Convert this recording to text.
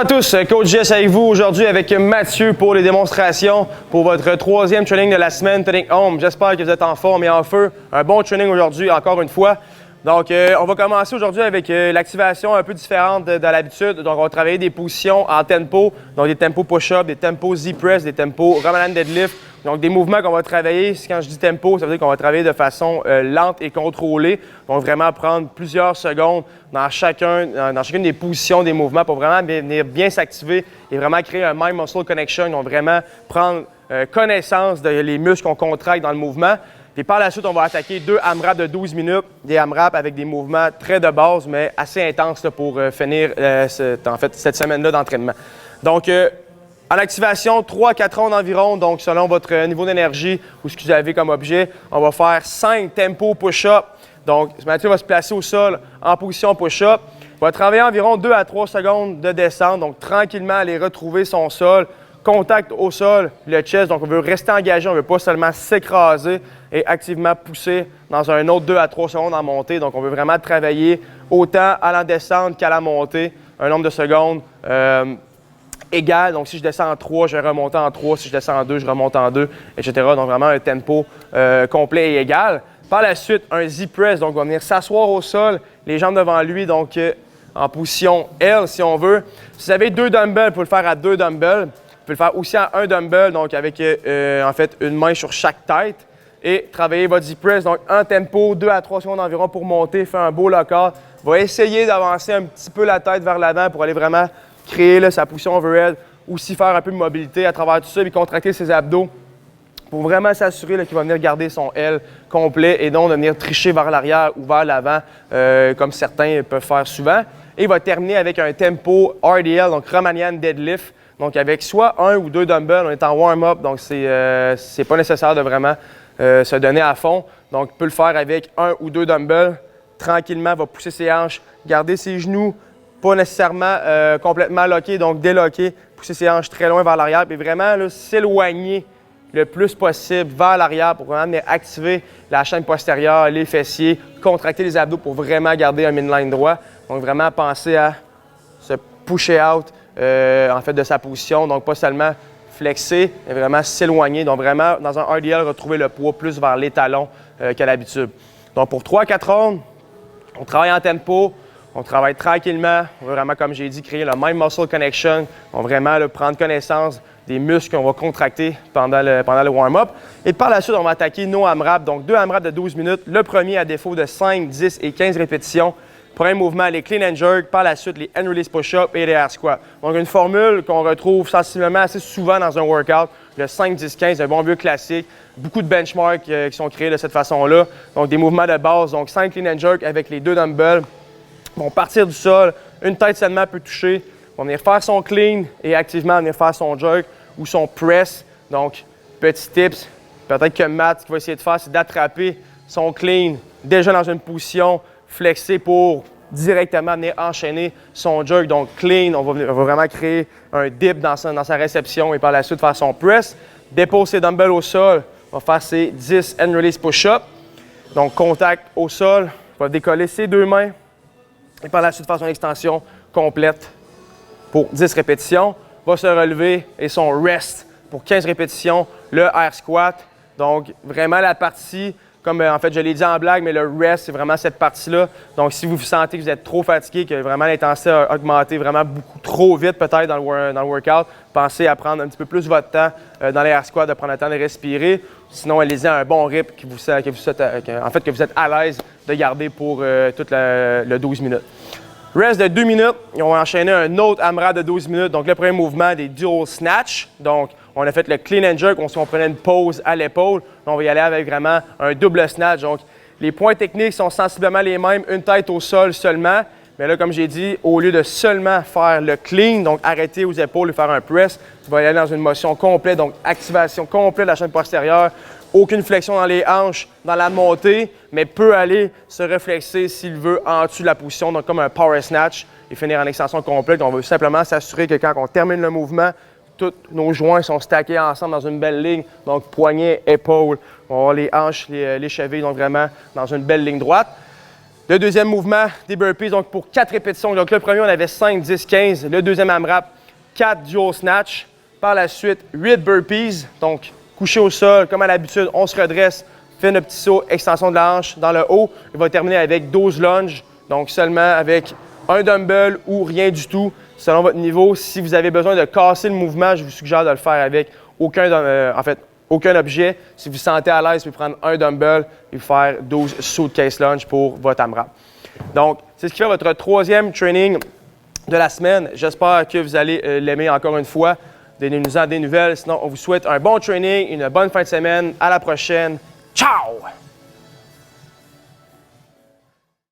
à tous, Coach Jess avec vous aujourd'hui avec Mathieu pour les démonstrations pour votre troisième training de la semaine, Tonic Home. J'espère que vous êtes en forme et en feu. Un bon training aujourd'hui, encore une fois. Donc, on va commencer aujourd'hui avec l'activation un peu différente de l'habitude. Donc, on va travailler des positions en tempo, donc des tempos push-up, des tempos Z-press, des tempos Romanian deadlift. Donc, des mouvements qu'on va travailler. Quand je dis tempo, ça veut dire qu'on va travailler de façon lente et contrôlée. Donc, vraiment prendre plusieurs secondes dans chacune des positions des mouvements pour vraiment venir bien s'activer et vraiment créer un mind-muscle connection. Donc, vraiment prendre connaissance des muscles qu'on contracte dans le mouvement. Puis par la suite, on va attaquer 2 AMRAP de 12 minutes, des AMRAP avec des mouvements très de base, mais assez intenses là, pour finir cette semaine-là d'entraînement. Donc, en activation, 3 à 4 rondes environ, donc selon votre niveau d'énergie ou ce que vous avez comme objet, on va faire 5 tempos push-up. Donc, Mathieu va se placer au sol en position push-up. Il va travailler environ 2 à 3 secondes de descente, donc tranquillement aller retrouver son sol. Contact au sol, le chest, donc on veut rester engagé, on ne veut pas seulement s'écraser et activement pousser dans un autre 2 à 3 secondes en montée. Donc on veut vraiment travailler autant à la descente qu'à la montée, un nombre de secondes égal. Donc si je descends en 3, je vais remonter en 3, si je descends en 2, je remonte en 2, etc. Donc vraiment un tempo complet et égal. Par la suite, un Z-press, donc on va venir s'asseoir au sol, les jambes devant lui, donc en position L si on veut. Si vous avez 2 dumbbells, vous pouvez le faire à 2 dumbbells. Vous pouvez le faire aussi à un dumbbell, donc avec en fait une main sur chaque tête. Et travailler votre Z-press, donc en tempo, 2 à 3 secondes environ pour monter, faire un beau lock-out. Va essayer d'avancer un petit peu la tête vers l'avant pour aller vraiment créer là, sa position overhead. Aussi faire un peu de mobilité à travers tout ça, puis contracter ses abdos pour vraiment s'assurer qu'il va venir garder son L complet et non de venir tricher vers l'arrière ou vers l'avant, comme certains peuvent faire souvent. Et il va terminer avec un tempo RDL, donc Romanian deadlift. Donc, avec soit 1 ou 2 dumbbells, on est en warm-up, donc c'est pas nécessaire de vraiment se donner à fond. Donc, il peut le faire avec 1 ou 2 dumbbells. Tranquillement, va pousser ses hanches, garder ses genoux, pas nécessairement complètement lockés, donc déloquer, pousser ses hanches très loin vers l'arrière, puis vraiment s'éloigner le plus possible vers l'arrière pour vraiment activer la chaîne postérieure, les fessiers, contracter les abdos pour vraiment garder un midline droit. Donc, vraiment penser à se pusher out. En fait, de sa position. Donc, pas seulement flexer, mais vraiment s'éloigner. Donc, vraiment, dans un RDL, retrouver le poids plus vers les talons qu'à l'habitude. Donc, pour 3 à 4 rondes, on travaille en tempo, on travaille tranquillement. On veut vraiment, comme j'ai dit, créer le mind-muscle connection. On va vraiment prendre connaissance des muscles qu'on va contracter pendant le warm-up. Et par la suite, on va attaquer nos AMRAP. Donc, 2 AMRAP de 12 minutes. Le premier à défaut de 5, 10 et 15 répétitions. Premier mouvement, les clean and jerk, par la suite, les hand release push-up et les air squats. Donc, une formule qu'on retrouve sensiblement assez souvent dans un workout, le 5, 10, 15, un bon vieux classique. Beaucoup de benchmarks qui sont créés de cette façon-là. Donc, des mouvements de base, donc 5 clean and jerk avec les 2 dumbbells. Vont partir du sol, une tête seulement peut toucher. On va venir faire son clean et activement venir faire son jerk ou son press. Donc, petit tips, peut-être que Matt, ce qu'il va essayer de faire, c'est d'attraper son clean déjà dans une position flexé pour directement venir enchaîner son jerk. Donc, clean, on va vraiment créer un dip dans sa réception et par la suite faire son press. Dépose ses dumbbells au sol, on va faire ses 10 hand release push-up. Donc, contact au sol, on va décoller ses 2 mains et par la suite faire son extension complète pour 10 répétitions. Va se relever et son rest pour 15 répétitions, le air squat. Donc, vraiment la partie. Comme en fait, je l'ai dit en blague, mais le rest, c'est vraiment cette partie-là. Donc, si vous sentez que vous êtes trop fatigué, que vraiment l'intensité a augmenté vraiment beaucoup trop vite peut-être dans le workout, pensez à prendre un petit peu plus votre temps dans les air squats, de prendre le temps de respirer. Sinon, allez-y à un bon rythme que vous êtes à l'aise de garder pour tout le 12 minutes. Rest de 2 minutes, et on va enchaîner un autre AMRAP de 12 minutes. Donc, le premier mouvement, des dual snatch. Donc, on a fait le clean and jerk, on prenait une pause à l'épaule. On va y aller avec vraiment un double snatch. Donc, les points techniques sont sensiblement les mêmes, une tête au sol seulement. Mais là, comme j'ai dit, au lieu de seulement faire le clean, donc arrêter aux épaules et faire un press, tu vas y aller dans une motion complète, donc activation complète de la chaîne postérieure. Aucune flexion dans les hanches, dans la montée, mais peut aller se réflexer s'il veut en dessous de la position, donc comme un power snatch et finir en extension complète. Donc, on veut simplement s'assurer que quand on termine le mouvement, tous nos joints sont stackés ensemble dans une belle ligne. Donc, poignet, épaule, on va avoir les hanches, les chevilles, donc vraiment dans une belle ligne droite. Le deuxième mouvement, des burpees, donc pour 4 répétitions. Donc le premier, on avait 5, 10, 15. Le deuxième AMRAP, 4 dual snatch. Par la suite, 8 burpees. Donc couché au sol, comme à l'habitude, on se redresse, fait notre petit saut, extension de la hanche dans le haut. Il va terminer avec 12 lunges, donc seulement avec un dumbbell ou rien du tout, selon votre niveau. Si vous avez besoin de casser le mouvement, je vous suggère de le faire avec aucun objet. Si vous vous sentez à l'aise, vous pouvez prendre un dumbbell et faire 12 suitcase lunge pour votre AMRAP. Donc, c'est ce qui fait votre troisième training de la semaine. J'espère que vous allez l'aimer encore une fois. Donnez-nous-en des nouvelles. Sinon, on vous souhaite un bon training, une bonne fin de semaine. À la prochaine. Ciao!